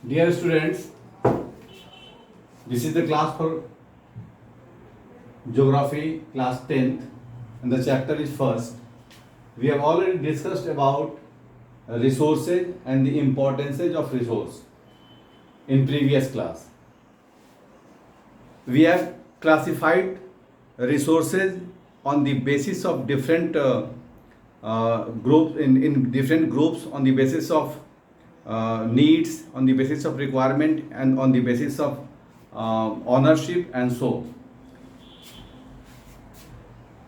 Dear students, this is the class for Geography, class 10th, and the chapter is first. We have already discussed about resources and the importance of resource in previous class. We have classified resources on the basis of different groups in different groups on the basis of needs, on the basis of requirement, and on the basis of ownership, and so.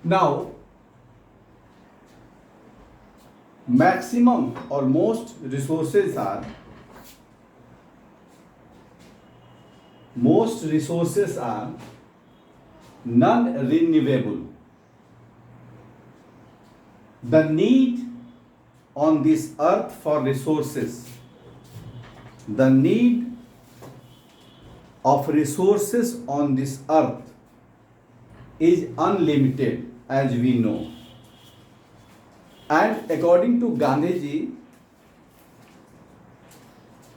Now, maximum or most resources are non-renewable. The need on this earth for resources, the need of resources on this earth is unlimited, as we know. And according to Gandhiji,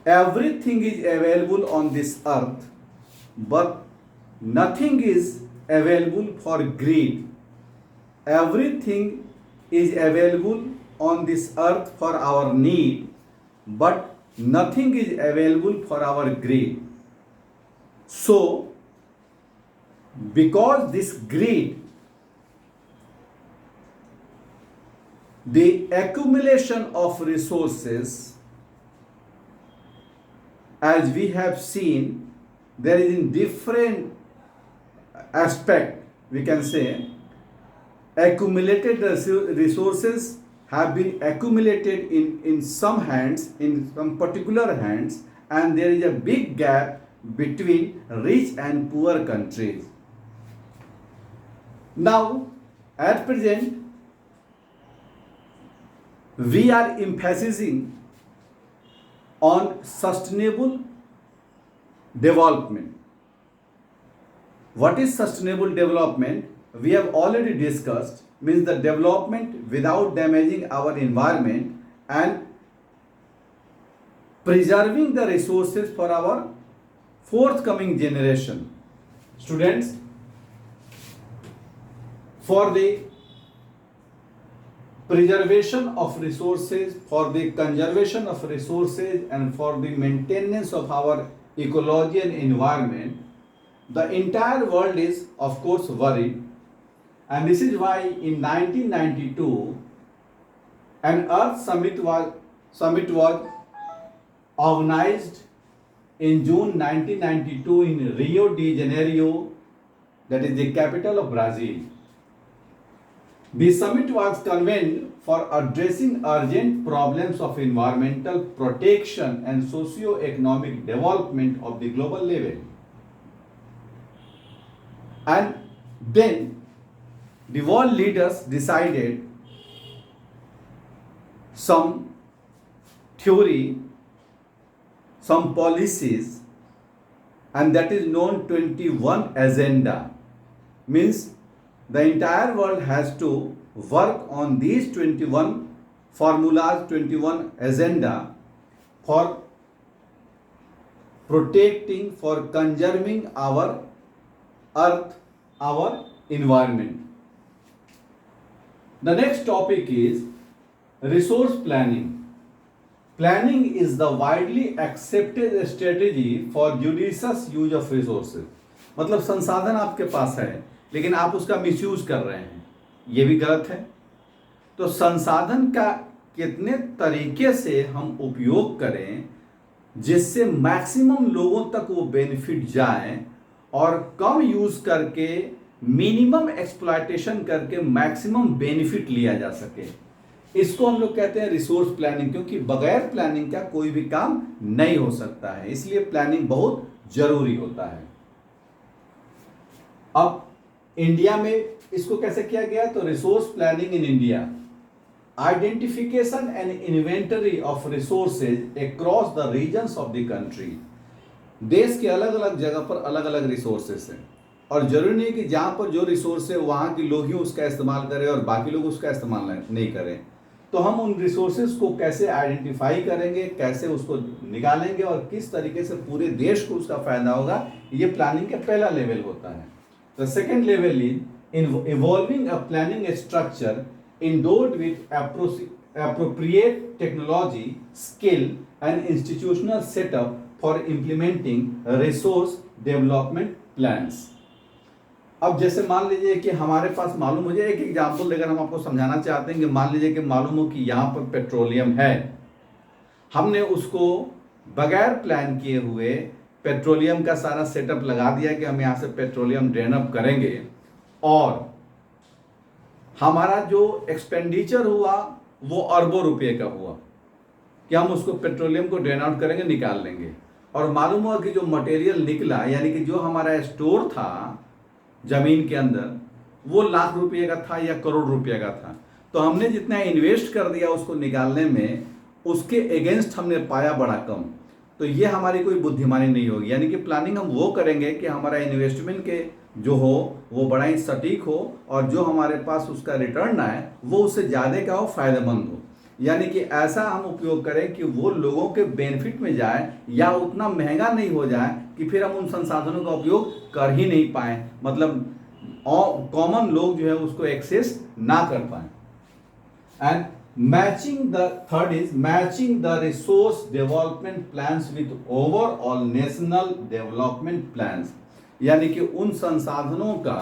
everything is available on this earth, but nothing is available for greed. Everything is available on this earth for our need, but nothing is available for our greed. So, because this greed, the accumulation of resources, as we have seen, there is in different aspect, we can say, accumulated resources have been accumulated in some hands, in some particular hands, and there is a big gap between rich and poor countries. Now, at present, we are emphasizing on sustainable development. What is sustainable development? We have already discussed, means the development without damaging our environment and preserving the resources for our forthcoming generation. Students, for the preservation of resources, for the conservation of resources, and for the maintenance of our ecology and environment, the entire world is, of course, worried. And this is why in 1992, an Earth Summit was organized in June 1992 in Rio de Janeiro, that is the capital of Brazil. The summit was convened for addressing urgent problems of environmental protection and socio-economic development of the global level. And then the world leaders decided some theory, some policies, and that is known 21 agenda. Means the entire world has to work on these 21 formulas, 21 agenda for protecting, for conserving our earth, our environment. The next topic is resource planning. Planning is the widely accepted strategy for judicious use of resources. मतलब संसाधन आपके पास है लेकिन आप उसका misuse कर रहे हैं, ये भी गलत है. तो संसाधन का कितने तरीके से हम उपयोग करें जिससे मैक्सिमम लोगों तक वो बेनिफिट जाए, और कम यूज करके मिनिमम एक्सप्लॉयटेशन करके मैक्सिमम बेनिफिट लिया जा सके, इसको हम लोग कहते हैं रिसोर्स प्लानिंग. क्योंकि बगैर प्लानिंग का कोई भी काम नहीं हो सकता है, इसलिए प्लानिंग बहुत जरूरी होता है. अब इंडिया में इसको कैसे किया गया? तो resource planning in India, identification and inventory of resources across the regions of the country. देश के अलग अलग जगह पर अलग अलग रिसोर्सेज हैं, और जरूरी नहीं कि जहाँ पर जो रिसोर्स है वहाँ के लोग ही उसका इस्तेमाल करें और बाकी लोग उसका इस्तेमाल नहीं करें. तो हम उन रिसोर्सेज को कैसे आइडेंटिफाई करेंगे, कैसे उसको निकालेंगे और किस तरीके से पूरे देश को उसका फायदा होगा, ये प्लानिंग का पहला लेवल होता है। The second level is evolving a planning structure endowed with appropriate technology, skill and institutional setup for implementing resource development plans। अब जैसे मान लीजिए कि हमारे पास मालूम, मुझे एक एग्जांपल देकर हम आपको समझाना चाहते हैं कि मान लीजिए कि मालूम हो कि यहाँ पर पेट्रोलियम है, हमने उसको बगैर प्लान किए हुए पेट्रोलियम का सारा सेटअप लगा दिया कि हम यहाँ से पेट्रोलियम ड्रेन अप करेंगे, और हमारा जो एक्सपेंडिचर हुआ वो अरबों रुपए का हुआ कि हम उसको पेट्रोलियम को ड्रेन आउट करेंगे, निकाल लेंगे, और मालूम हुआ कि जो मटेरियल निकला, यानी कि जो हमारा स्टोर था जमीन के अंदर, वो लाख रुपये का था या करोड़ रुपये का था। तो हमने जितना इन्वेस्ट कर दिया उसको निकालने में, उसके अगेंस्ट हमने पाया बड़ा कम। तो ये हमारी कोई बुद्धिमानी नहीं होगी। यानी कि प्लानिंग हम वो करेंगे कि हमारा इन्वेस्टमेंट के जो हो वो बड़ा ही सटीक हो, और जो हमारे पास उसका रिटर्न आए वो उससे ज़्यादा का हो, फायदेमंद हो। यानी कि ऐसा हम उपयोग करें कि वो लोगों के बेनिफिट में जाए, या उतना महंगा नहीं हो जाए कि फिर हम उन संसाधनों का उपयोग कर ही नहीं पाए, मतलब कॉमन लोग जो है उसको एक्सेस ना कर पाए। And matching the third is matching the resource development plans with overall national development plans. यानी कि उन संसाधनों का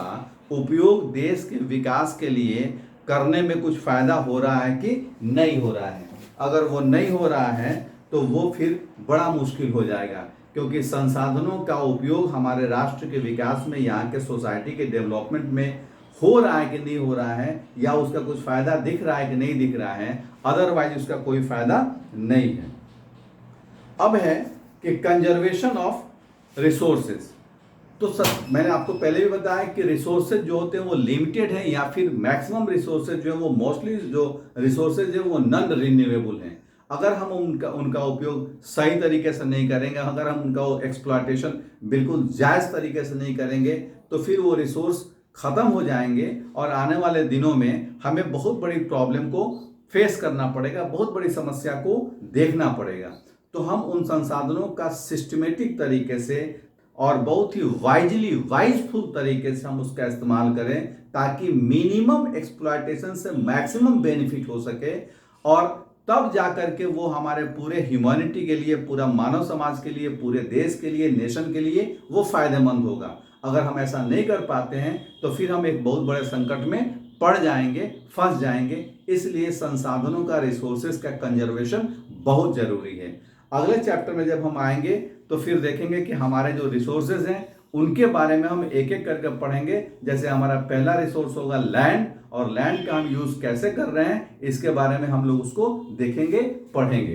उपयोग देश के विकास के लिए करने में कुछ फायदा हो रहा है कि नहीं हो रहा है। अगर वो नहीं हो रहा है तो वो फिर बड़ा मुश्किल हो जाएगा, क्योंकि संसाधनों का उपयोग हमारे राष्ट्र के विकास में, यहाँ के सोसाइटी के डेवलपमेंट में हो रहा है कि नहीं हो रहा है, या उसका कुछ फायदा दिख रहा है कि नहीं दिख रहा है, अदरवाइज उसका कोई फायदा नहीं है। अब है कि कंजर्वेशन ऑफ रिसोर्सेज। तो सर मैंने आपको पहले भी बताया कि रिसोर्सेज जो होते हैं वो लिमिटेड है, या फिर मैक्सिमम रिसोर्सेज जो है वो मोस्टली जो रिसोर्सेज है वो नॉन रिन्यूएबल हैं। अगर हम उनका उपयोग सही तरीके से नहीं करेंगे, अगर हम उनका एक्सप्लॉयटेशन बिल्कुल जायज़ तरीके से नहीं करेंगे, तो फिर वो रिसोर्स ख़त्म हो जाएंगे, और आने वाले दिनों में हमें बहुत बड़ी प्रॉब्लम को फेस करना पड़ेगा, बहुत बड़ी समस्या को देखना पड़ेगा। तो हम उन संसाधनों का सिस्टमेटिक तरीके से और बहुत ही वाइजफुल तरीके से हम उसका इस्तेमाल करें, ताकि मिनिमम एक्सप्लॉयटेशन से मैक्सिमम बेनिफिट हो सके, और तब जाकर के वो हमारे पूरे ह्यूमैनिटी के लिए, पूरा मानव समाज के लिए, पूरे देश के लिए, नेशन के लिए वो फायदेमंद होगा। अगर हम ऐसा नहीं कर पाते हैं तो फिर हम एक बहुत बड़े संकट में पड़ जाएंगे, फंस जाएंगे। इसलिए संसाधनों का, रिसोर्सेज का कंजर्वेशन बहुत जरूरी है। अगले चैप्टर में जब हम आएंगे तो फिर देखेंगे कि हमारे जो रिसोर्सेज हैं उनके बारे में हम एक एक करके पढ़ेंगे। जैसे हमारा पहला रिसोर्स होगा लैंड, और लैंड का हम यूज कैसे कर रहे हैं इसके बारे में हम लोग उसको देखेंगे, पढ़ेंगे।